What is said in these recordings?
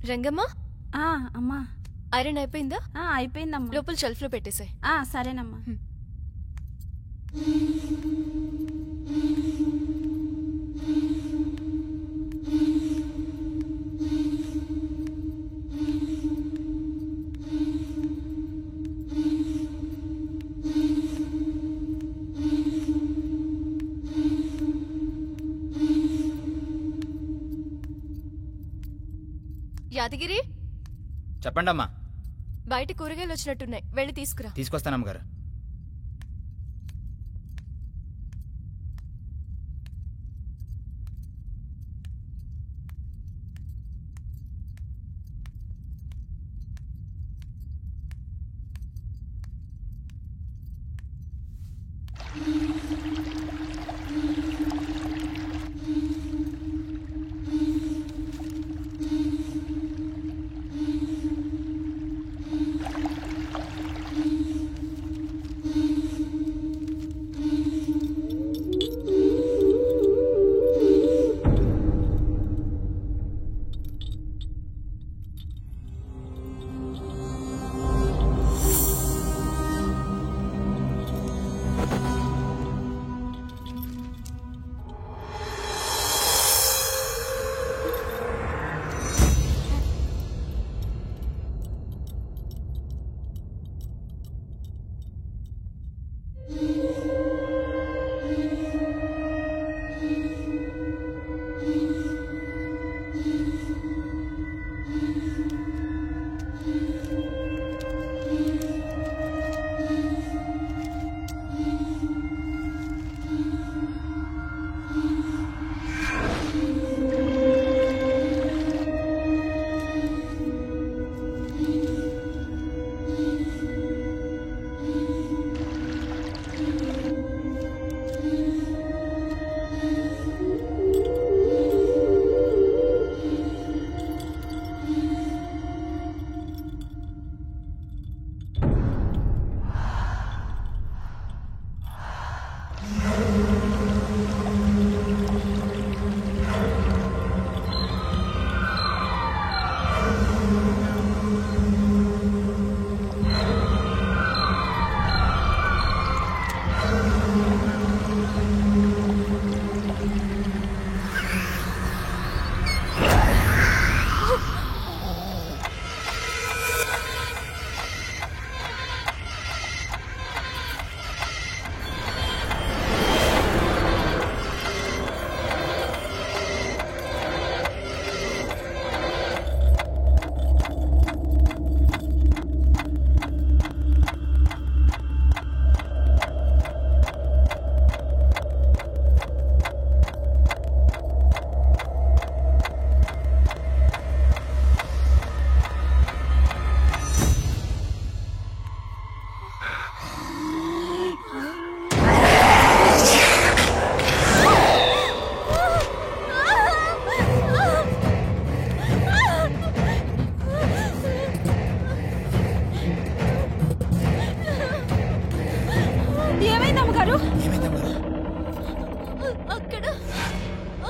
రంగమ్మ. అమ్మా ఐరన్ అయిపోయిందా? అయిపోయిందమ్మా. లోపల షెల్ఫ్ లో పెట్టేసాయి. సరేనమ్మా. యాదగిరి, చెప్పండమ్మా. బయట కూరగాయలు వచ్చినట్టున్నాయి, వెళ్ళి తీసుకురా. తీసుకొస్తానమ్మగారు.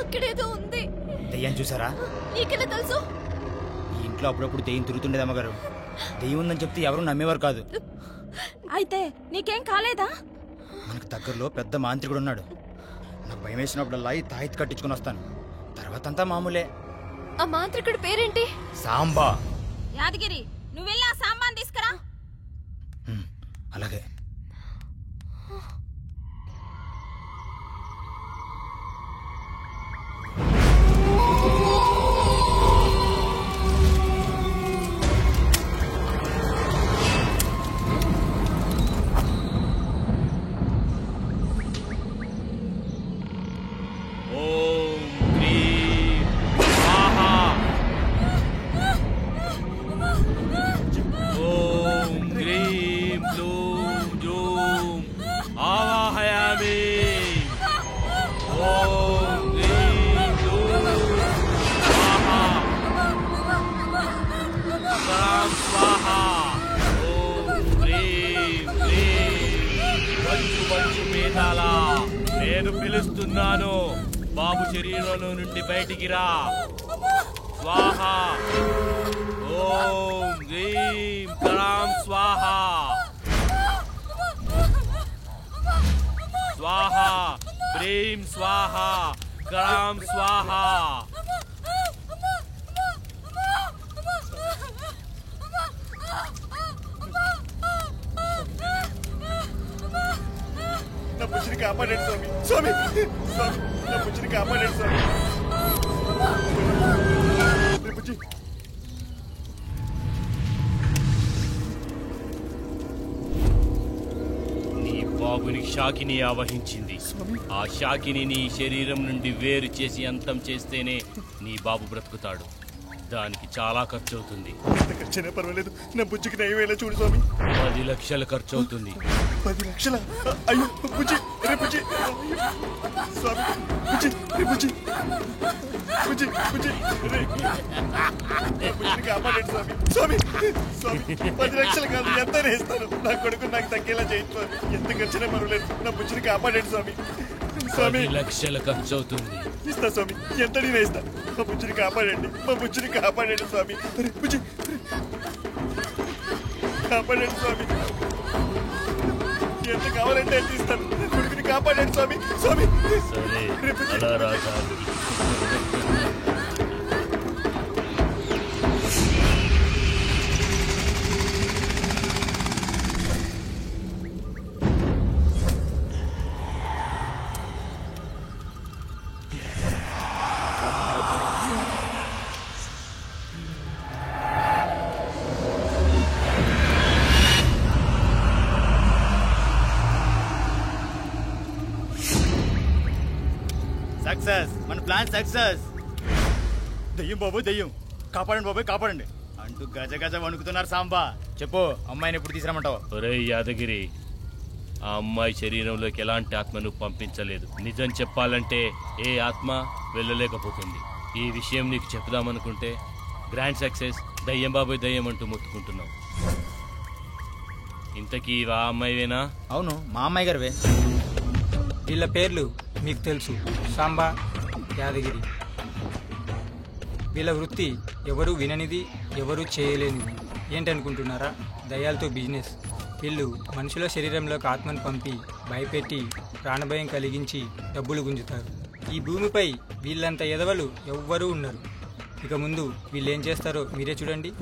అక్కడేదో ఉంది. దెయ్యం చూసారా? నీకెలా తెలుసు? ఈ ఇంట్లో అప్పుడప్పుడు దెయ్యం తిరుగుతుండేది అమ్మగారు. దెయ్యం ఉందని చెప్తే ఎవరు నమ్మేవారు కాదు. అయితే నీకేం కాలేదా? మనకు దగ్గరలో పెద్ద మాంత్రికుడు ఉన్నాడు. నాకు భయం వేసినప్పుడల్లా ఈ తాయిత్ కట్టించుకుని వస్తాను. తర్వాత అంతా మామూలే. ఆ మాంత్రికుడి పేరేంటి? సాంబా. యాదగిరి, నువ్వు వెళ్ళి ఆ సాంబాన్ తీసుకురా. అలాగే. పంచు వేదాల నేను పిలుస్తున్నాను. బాబు శరీరంలో నుండి బయటికి రా. స్వాహ. ఓం హ్రీం కరాం స్వాహ. స్వాహ హ్రీం స్వాహ కరాం స్వాహ. నా బుజ్జిని కాపాడండి స్వామి. స్వామి స్వామి నా బుజ్జిని కాపాడండి స్వామి. బుజ్జి నీ బాబుని శాకిని ఆవహించింది. ఆ శాకిని నీ శరీరం నుండి వేరు చేసి అంతం చేస్తేనే నీ బాబు బ్రతుకుతాడు. దానికి చాలా ఖర్చు అవుతుంది. ఎంత ఖర్చైనా పర్వాలేదు, నా బుజ్జికి నయమేలా చూడు స్వామి. 10 లక్షలు ఖర్చు అవుతుంది. 10 లక్షల? అయ్యో బుజ్జి, రే బుజ్జి స్వామి. బుజ్జి రే బుజ్జి బుజ్జి బుజ్జి రే నా బుజ్జిని కాపాడండి స్వామి. స్వామి స్వామి 10 లక్షలు కాదు, ఎంతైనా ఇస్తాను. నా కొడుకు నాకు తగ్గేలా చేయించు. ఎంత ఖర్చైనా పర్వాలేదు, నా బుజ్జిని కాపాడండి స్వామి. స్వామి 10 లక్షలు ఖర్చు అవుతుంది. ఇస్తా స్వామి, ఎంతైనా ఇస్తా. మా బుజ్జిని కాపాడండి, మా బుజ్జిని కాపాడండి స్వామి. రే బుజ్జి కాపాడండి స్వామి. ఎంత కావాలంటే ఎంత ఇస్తాను. కొడుకుని కాపాడండి స్వామి. స్వామి సరే రే బుజ్జి. అలా రాజాకి. సక్సెస్, మన ప్లాన్ సక్సెస్. దెయ్యం బాబు, దెయ్యం కాపాడండి బాబు, కాపాడండి అంటూ గజ గజ వణుకుతున్నారు. సాంబా చెప్పు, అమ్మాయిని ఎప్పుడు తీసుకురమ్మంటావు? ఒరేయ్ యాదగిరి, ఆ అమ్మాయి శరీరంలోకి ఎలాంటి ఆత్మను పంపించలేదు. నిజం చెప్పాలంటే ఏ ఆత్మ వెళ్ళలేకపోతుంది. ఈ విషయం నీకు చెప్దామనుకుంటే గ్రాండ్ సక్సెస్, దయ్యం బాబాయ్ దయ్యం అంటూ మొత్తుకుంటున్నావు. ఇంతకీ ఆ అమ్మాయివేనా? అవును, మా అమ్మాయి గారివే. వీళ్ళ పేర్లు మీకు తెలుసు, సాంబా, యాదగిరి. వీళ్ళ వృత్తి ఎవరు విననిది, ఎవరు చేయలేనిది. ఏంటనుకుంటున్నారా? దయ్యాలతో బిజినెస్. వీళ్ళు మనుషుల శరీరంలోకి ఆత్మను పంపి భయపెట్టి ప్రాణభయం కలిగించి డబ్బులు గుంజుతారు. ఈ భూమిపై వీళ్ళంత ఎదవలు ఎవ్వరూ ఉన్నారు. ఇక ముందు వీళ్ళు ఏం చేస్తారో మీరే చూడండి.